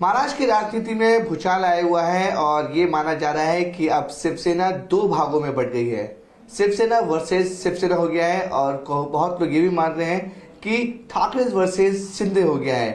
महाराष्ट्र की राजनीति में भूचाल आया हुआ है और ये माना जा रहा है कि अब शिवसेना दो भागों में बट गई है। शिवसेना वर्सेस शिवसेना हो गया है और बहुत लोग ये भी मान रहे हैं कि ठाकरे वर्सेस शिंदे हो गया है।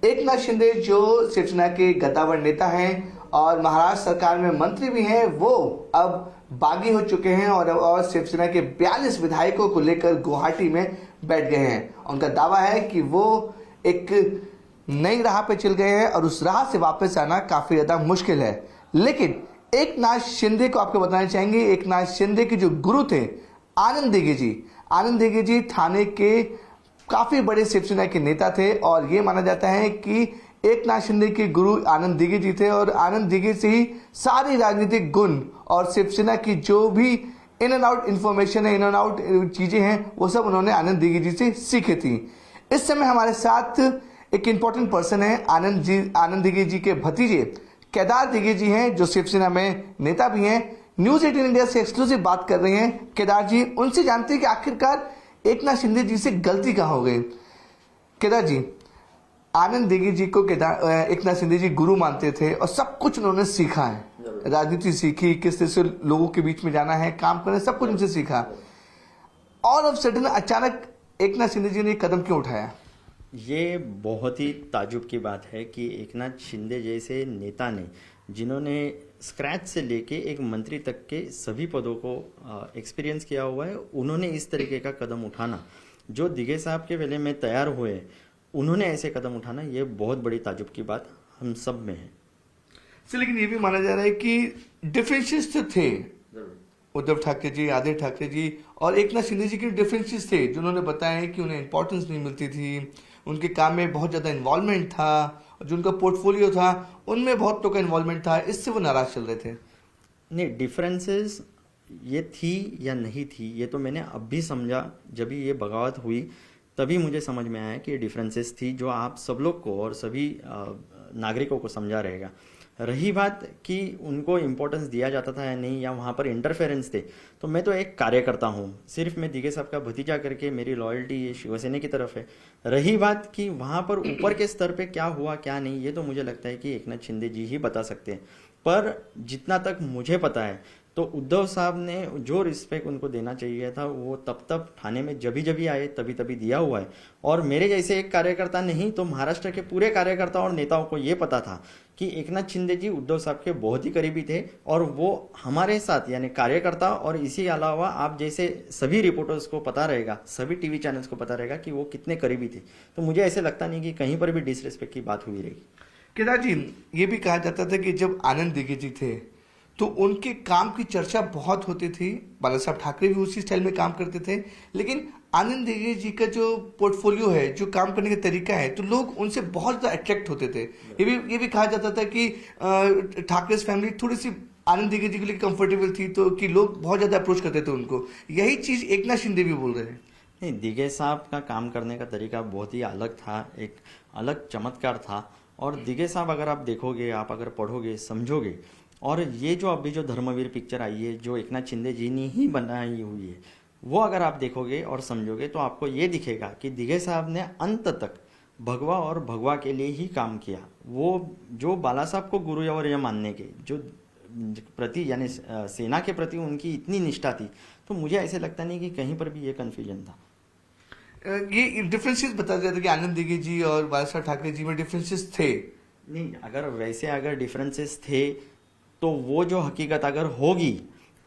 एकनाथ शिंदे जो शिवसेना के गद्दावर नेता हैं और महाराष्ट्र सरकार में मंत्री भी हैं, वो अब बागी हो चुके हैं और शिवसेना के 42 विधायकों को लेकर गुवाहाटी में बैठ गए हैं। उनका दावा है कि वो एक नई राह पे चल गए हैं और उस राह से वापस आना काफी ज्यादा मुश्किल है। लेकिन एकनाथ शिंदे को आपको बताना चाहेंगे, एकनाथ शिंदे के जो गुरु थे आनंद दिघे जी ठाणे के काफी बड़े शिवसेना के नेता थे और ये माना जाता है कि एकनाथ शिंदे के गुरु आनंद दिघे जी थे और आनंद दिघे से ही सारी राजनीतिक गुण और शिवसेना की जो भी इन एंड आउट इंफॉर्मेशन है, इन एंड आउट चीजें हैं, वो सब उन्होंने आनंद दिघे जी से सीखी थी। इस समय हमारे साथ एक इंपॉर्टेंट पर्सन है, आनंद दिघे जी के भतीजे केदार दिघे जी हैं, जो शिवसेना में नेता भी हैं। न्यूज 18 इंडिया से एक्सक्लूसिव बात कर रहे हैं केदार जी। उनसे जानते हैं कि आखिरकार एकनाथ शिंदे जी से गलती कहाँ हो गई। केदार जी, आनंद दिघे जी को एकनाथ शिंदे जी गुरु मानते थे और सब कुछ उन्होंने सीखा है, राजनीति सीखी, किस तरह से लोगों के बीच में जाना है, काम करना, सब कुछ उनसे सीखा। और अब सडन अचानक एकनाथ शिंदे जी ने कदम क्यों उठाया? ये बहुत ही ताजुब की बात है कि एकनाथ शिंदे जैसे नेता ने, जिन्होंने स्क्रैच से लेके एक मंत्री तक के सभी पदों को एक्सपीरियंस किया हुआ है, उन्होंने इस तरीके का कदम उठाना, जो दिघे साहब के वेले में तैयार हुए, उन्होंने ऐसे कदम उठाना, ये बहुत बड़ी ताजुब की बात हम सब में है। लेकिन ये भी माना जा रहा है कि डिफरेंसेस तो थे, उद्धव ठाकरे जी, आदित्य ठाकरे जी और एकनाथ शिंदे जी के डिफरेंसेस थे, जिन्होंने बताया कि उन्हें इंपॉर्टेंस नहीं मिलती थी, उनके काम में बहुत ज्यादा इन्वॉल्वमेंट था, जो उनका पोर्टफोलियो था उनमें बहुत तो का इन्वॉल्वमेंट था, इससे वो नाराज चल रहे थे। नहीं, डिफरेंसेस ये थी या नहीं थी, ये तो मैंने अब भी समझा। जब ये बगावत हुई तभी मुझे समझ में आया कि ये डिफरेंसेस थी, जो आप सब लोग को और सभी नागरिकों को समझा रहेगा। रही बात कि उनको इम्पोर्टेंस दिया जाता था या नहीं, या वहाँ पर इंटरफेरेंस थे, तो मैं तो एक कार्यकर्ता हूँ, सिर्फ मैं दिघे साहब का भतीजा करके मेरी लॉयल्टी ये शिवसेना की तरफ है। रही बात कि वहाँ पर ऊपर के स्तर पे क्या हुआ क्या नहीं, ये तो मुझे लगता है कि एकनाथ शिंदे जी ही बता सकते हैं। पर जितना तक मुझे पता है तो उद्धव साहब ने जो रिस्पेक्ट उनको देना चाहिए था, वो तब ठाणे में जभी आए तभी दिया हुआ है। और मेरे जैसे एक कार्यकर्ता नहीं तो महाराष्ट्र के पूरे कार्यकर्ता और नेताओं को ये पता था कि एकनाथ शिंदे जी उद्धव साहब के बहुत ही करीबी थे, और वो हमारे साथ यानी कार्यकर्ता और इसी अलावा आप जैसे सभी रिपोर्टर्स को पता रहेगा, सभी टीवी चैनल्स को पता रहेगा कि वो कितने करीबी थे। तो मुझे ऐसे लगता नहीं कि कहीं पर भी डिसरिस्पेक्ट की बात हुई रहेगी। केदार जी, ये भी कहा जाता था कि जब आनंद दिघे जी थे तो उनके काम की चर्चा बहुत होती थी, बाला साहब ठाकरे भी उसी स्टाइल में काम करते थे, लेकिन आनंद दिघे जी का जो पोर्टफोलियो है, जो काम करने का तरीका है, तो लोग उनसे बहुत ज्यादा अट्रैक्ट होते थे। ये भी कहा जाता था कि ठाकरे फैमिली थोड़ी सी आनंद दिघे जी के लिए कंफर्टेबल थी, तो कि लोग बहुत ज्यादा अप्रोच करते थे उनको। यही चीज एकनाथ शिंदे भी बोल रहे हैं। नहीं, दिघे साहब का काम करने का तरीका बहुत ही अलग था, एक अलग चमत्कार था। और दिघे साहब अगर आप देखोगे, आप अगर पढ़ोगे, समझोगे, और ये जो अभी जो धर्मवीर पिक्चर आई है, जो एकनाथ शिंदे जी ने ही बनाई हुई है, वो अगर आप देखोगे और समझोगे तो आपको ये दिखेगा कि दिघे साहब ने अंत तक भगवा और भगवा के लिए ही काम किया। वो जो बाला साहब को गुरु और यह मानने के जो प्रति यानी सेना के प्रति उनकी इतनी निष्ठा थी, तो मुझे ऐसे लगता नहीं कि कहीं पर भी ये कन्फ्यूजन था। ये डिफरेंसेस बता जाते कि आनंद दिघे जी और बाला साहब ठाकरे जी में डिफरेंसेस थे। नहीं, अगर डिफरेंसेस थे तो वो जो हकीकत अगर होगी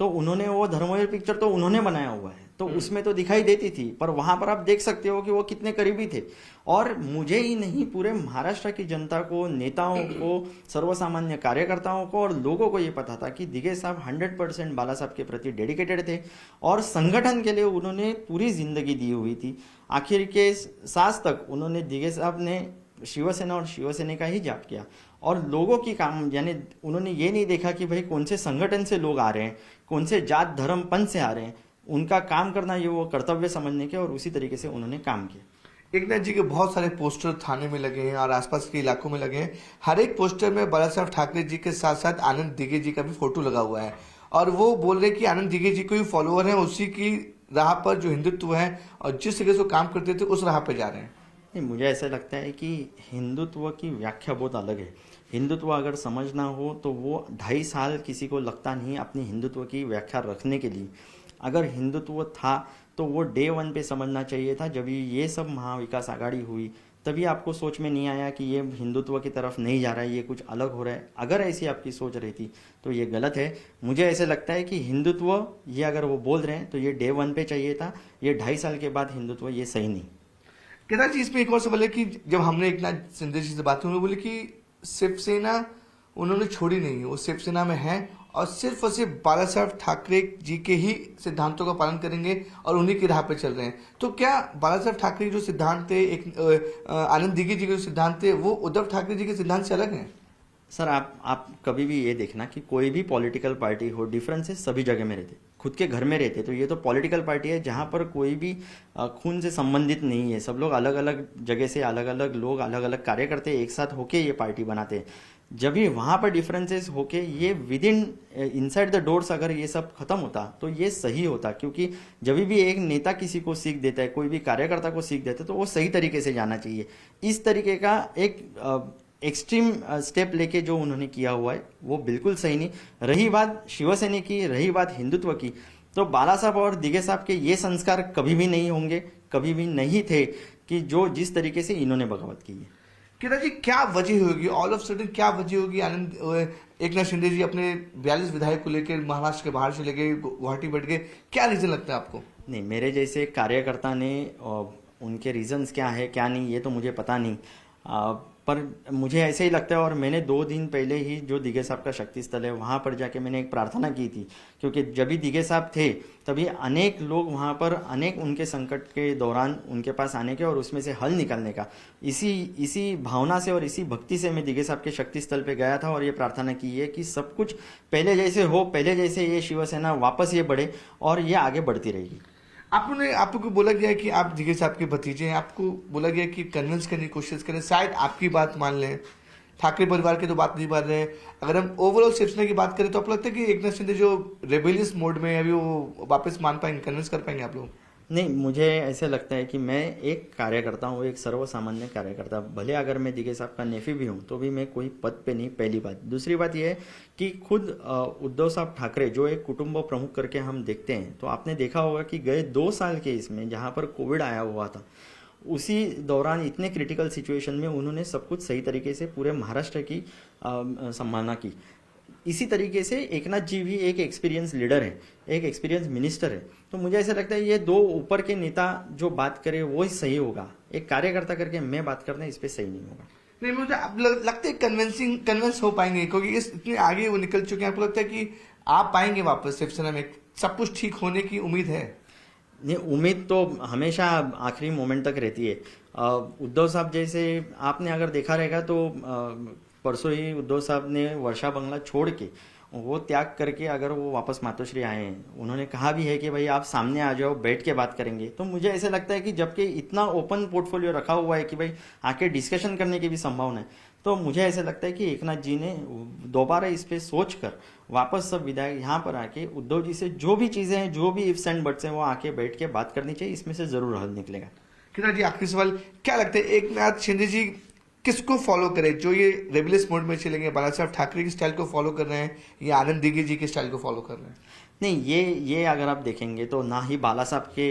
तो उन्होंने वो धर्मवीर पिक्चर तो उन्होंने बनाया हुआ है, तो उसमें तो दिखाई देती थी। पर वहां पर आप देख सकते हो कि वो कितने करीबी थे। और मुझे ही नहीं, पूरे महाराष्ट्र की जनता को, नेताओं को, सर्वसामान्य कार्यकर्ताओं को और लोगों को ये पता था कि दिघे साहब 100% बाला साहब के प्रति डेडिकेटेड थे और संगठन के लिए उन्होंने पूरी जिंदगी दी हुई थी। आखिर के सांस तक उन्होंने, दिघे साहब ने शिवसेना और शिवसेना का ही जाप किया। और लोगों की काम यानी उन्होंने ये नहीं देखा कि भाई कौन से संगठन से लोग आ रहे हैं, कौन से जात धर्म पंथ से आ रहे हैं। उनका काम करना ये वो कर्तव्य समझने के, और उसी तरीके से उन्होंने काम किया। एकनाथ जी के बहुत सारे पोस्टर थाने में लगे हैं और आसपास के इलाकों में लगे हैं। हर एक पोस्टर में बाला साहब ठाकरे जी के साथ साथ आनंद दिघे जी का भी फोटो लगा हुआ है और वो बोल रहे कि आनंद दिघे जी कोई फॉलोअर है, उसी की राह पर जो हिंदुत्व है और जिस तरह से काम करते थे उस राह पर जा रहे हैं। नहीं, मुझे ऐसा लगता है कि हिंदुत्व की व्याख्या बहुत अलग है। हिंदुत्व अगर समझना हो तो वो 2.5 साल किसी को लगता नहीं अपनी हिंदुत्व की व्याख्या रखने के लिए। अगर हिंदुत्व था तो वो डे वन पे समझना चाहिए था, जब ये सब महाविकास आघाड़ी हुई तभी आपको सोच में नहीं आया कि ये हिंदुत्व की तरफ नहीं जा रहा है, ये कुछ अलग हो रहा है। अगर ऐसी आपकी सोच रहती तो ये गलत है। मुझे ऐसे लगता है कि हिंदुत्व ये अगर वो बोल रहे हैं तो ये डे वन पे चाहिए था, ये 2.5 साल के बाद हिंदुत्व ये सही नहीं। केदार जी, इसमें एक और सवाल है कि जब हमने एकनाथ शिंदे जी से बात हुई, उन्होंने बोले कि शिवसेना उन्होंने छोड़ी नहीं है, वो शिवसेना में है और सिर्फ बाला साहब ठाकरे जी के ही सिद्धांतों का पालन करेंगे और उन्हीं की राह पे चल रहे हैं। तो क्या बाला साहब ठाकरे के जो सिद्धांत थे, एक आनंद दिघे जी के जो सिद्धांत थे, वो उद्धव ठाकरे जी के सिद्धांत से अलग हैं? सर, आप कभी भी ये देखना कि कोई भी पॉलिटिकल पार्टी हो, डिफरेंसेस सभी जगह में रहते, खुद के घर में रहते। तो ये तो पॉलिटिकल पार्टी है जहाँ पर कोई भी खून से संबंधित नहीं है। सब लोग अलग अलग जगह से, अलग अलग लोग अलग अलग कार्य करते, एक साथ होके ये पार्टी बनाते हैं। जब भी वहाँ पर डिफरेंसेस होके ये with in inside the doors अगर ये सब खत्म होता तो ये सही होता। क्योंकि जब भी एक नेता किसी को सीख देता है, कोई भी कार्यकर्ता को सीख देता है, तो वो सही तरीके से जाना चाहिए। इस तरीके का एक एक्सट्रीम स्टेप लेके जो उन्होंने किया हुआ है वो बिल्कुल सही नहीं। रही बात शिवसेना की, रही बात हिंदुत्व की, तो बाला साहब और दिघे साहब के ये संस्कार कभी भी नहीं होंगे, कभी भी नहीं थे कि जो जिस तरीके से इन्होंने बगावत की है। केदार जी, क्या वजह होगी, ऑल ऑफ सडन क्या वजह होगी आनंद एकनाथ शिंदे जी अपने 42 विधायक को लेकर महाराष्ट्र के बाहर से लेके गुवाहाटी बैठ गए? क्या रीजन लगता है आपको? नहीं, मेरे जैसे कार्यकर्ता ने उनके रीजंस क्या है क्या नहीं ये तो मुझे पता नहीं, पर मुझे ऐसे ही लगता है। और मैंने 2 दिन पहले ही जो दिघे साहब का शक्ति स्थल है वहाँ पर जाके मैंने एक प्रार्थना की थी। क्योंकि जब भी दिघे साहब थे तभी अनेक लोग वहाँ पर, अनेक उनके संकट के दौरान उनके पास आने के और उसमें से हल निकालने का, इसी भावना से और इसी भक्ति से मैं दिघे साहब के शक्ति स्थल पे गया था और ये प्रार्थना की है कि सब कुछ पहले जैसे हो, पहले जैसे ये शिवसेना वापस ये बढ़े और ये आगे बढ़ती रहेगी। आपको बोला गया कि आप दिघे साहब के भतीजे हैं, आपको बोला गया कि कन्विंस करने की कोशिश करें, शायद आपकी बात मान लें। ठाकरे परिवार की तो बात नहीं मान रहे हैं। अगर हम ओवरऑल शिवसेना की बात करें तो आपको लगता है कि एकनाथ शिंदे जो रेबेलियस मोड में है अभी, वो वापस मान पाएंगे, कन्विंस कर पाएंगे आप लोग? नहीं, मुझे ऐसे लगता है कि मैं एक कार्यकर्ता हूँ, एक सर्वसामान्य कार्यकर्ता। भले अगर मैं दिघे साहब का नेफी भी हूँ तो भी मैं कोई पद पे नहीं, पहली बात। दूसरी बात यह है कि खुद उद्धव साहब ठाकरे जो एक कुटुंब प्रमुख करके हम देखते हैं, तो आपने देखा होगा कि गए 2 साल के इसमें जहाँ पर कोविड आया हुआ था, उसी दौरान इतने क्रिटिकल सिचुएशन में उन्होंने सब कुछ सही तरीके से पूरे महाराष्ट्र की सम्मानना की। इसी तरीके से एकनाथ जी भी एक एक्सपीरियंस लीडर है, एक एक्सपीरियंस मिनिस्टर है। तो मुझे ऐसा लगता है ये 2 ऊपर के नेता जो बात करे वो ही सही होगा। एक कार्यकर्ता करके मैं बात करना इस पे सही नहीं होगा। नहीं, मुझे अब लगता है कन्विंस हो पाएंगे क्योंकि इतने आगे वो निकल चुके हैं। आपको लगता है कि आप पाएंगे वापस शिवसेना में, सब कुछ ठीक होने की उम्मीद है? नहीं, उम्मीद तो हमेशा आखिरी मोमेंट तक रहती है। उद्धव साहब जैसे आपने अगर देखा रहेगा तो परसों ही उद्धव साहब ने वर्षा बंगला छोड़ के, वो त्याग करके अगर वो वापस मातोश्री आए हैं, उन्होंने कहा भी है कि भाई आप सामने आ जाओ, बैठ के बात करेंगे। तो मुझे ऐसा लगता है कि जबकि इतना ओपन पोर्टफोलियो रखा हुआ है कि भाई आके डिस्कशन करने की भी संभावना है, तो मुझे ऐसा लगता है कि एकनाथ जी ने दोबारा इस पे सोच कर वापस सब विधायक यहाँ पर आके उद्धव जी से जो भी चीजें हैं, जो भी इफ्स एंड बट्स हैं, वो आके बैठ के बात करनी चाहिए। इसमें से जरूर हल निकलेगा। केदार जी, आखिरी सवाल, क्या लगता है एकनाथ शिंदे जी किसको फॉलो करें? जो ये रेबेलियस मोड में चलेंगे, बाला साहब ठाकरे की स्टाइल को फॉलो कर रहे हैं या आनंद दिघे जी के स्टाइल को फॉलो कर रहे हैं? नहीं, ये अगर आप देखेंगे तो ना ही बाला साहब के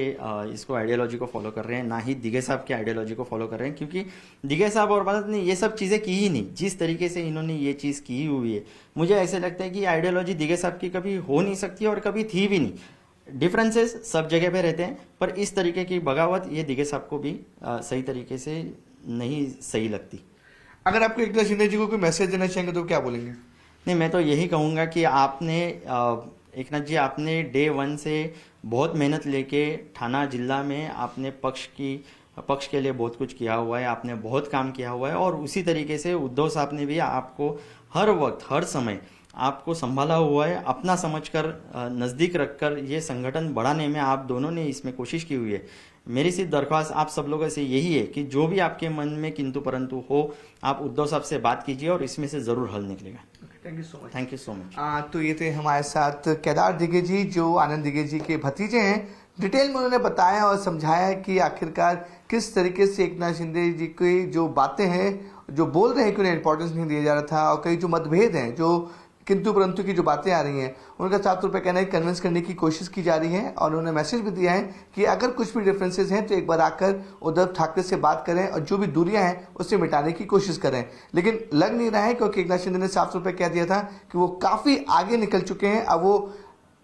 इसको आइडियोलॉजी को फॉलो कर रहे हैं, ना ही दिघे साहब के आइडियोलॉजी को फॉलो कर रहे हैं। क्योंकि दिघे साहब और बाला ने ये सब चीज़ें की ही नहीं जिस तरीके से इन्होंने ये चीज़ की हुई है। मुझे ऐसे लगता है कि आइडियोलॉजी दिघे साहब की कभी हो नहीं सकती और कभी थी भी नहीं। डिफरेंसेस सब जगह पे रहते हैं, पर इस तरीके की बगावत ये दिघे साहब को भी सही तरीके से नहीं सही लगती। अगर आपको एकनाथ शिंदे जी को कोई मैसेज देना चाहेंगे तो क्या बोलेंगे? नहीं, मैं तो यही कहूँगा कि आपने एकनाथ जी, आपने डे 1 से बहुत मेहनत लेके ठाणा जिला में आपने पक्ष के लिए बहुत कुछ किया हुआ है, आपने बहुत काम किया हुआ है। और उसी तरीके से उद्धव साहब ने भी आपको हर वक्त हर समय आपको संभाला हुआ है, अपना समझकर नज़दीक रखकर ये संगठन बढ़ाने में आप दोनों ने इसमें कोशिश की हुई है। मेरी सिर्फ दरख्वास्त आप सब लोगों से यही है कि जो भी आपके मन में किंतु परंतु हो, आप उद्धव साहब से बात कीजिए और इसमें से ज़रूर हल निकलेगा। Thank you so much. Thank you so much. तो ये थे हमारे साथ केदार दिघे जी, जो आनंद दिघे जी के भतीजे हैं। डिटेल में उन्होंने बताया और समझाया कि आखिरकार किस तरीके से एकनाथ शिंदे जी की जो बातें हैं, जो बोल रहे हैं कि उन्हें इंपॉर्टेंस नहीं दिया जा रहा था, और कई जो मतभेद हैं, जो किंतु परंतु की जो बातें आ रही हैं, उनका साफ तौर पर कहना है कन्विंस करने की कोशिश की जा रही है। और उन्होंने मैसेज भी दिया है कि अगर कुछ भी डिफरेंसेस हैं तो एक बार आकर उद्धव ठाकरे से बात करें और जो भी दूरियां हैं उससे मिटाने की कोशिश करें। लेकिन लग नहीं रहा है, क्योंकि एकनाथ शिंदे ने साफ तौर पर कह दिया था कि वो काफ़ी आगे निकल चुके हैं। अब वो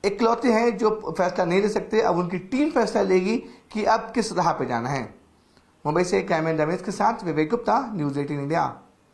इकलौते हैं जो फैसला नहीं ले सकते, अब उनकी टीम फैसला लेगी कि अब किस राह पे जाना है। मुंबई से कैमरामैन रमेश के साथ विवेक गुप्ता, न्यूज़ 18 इंडिया।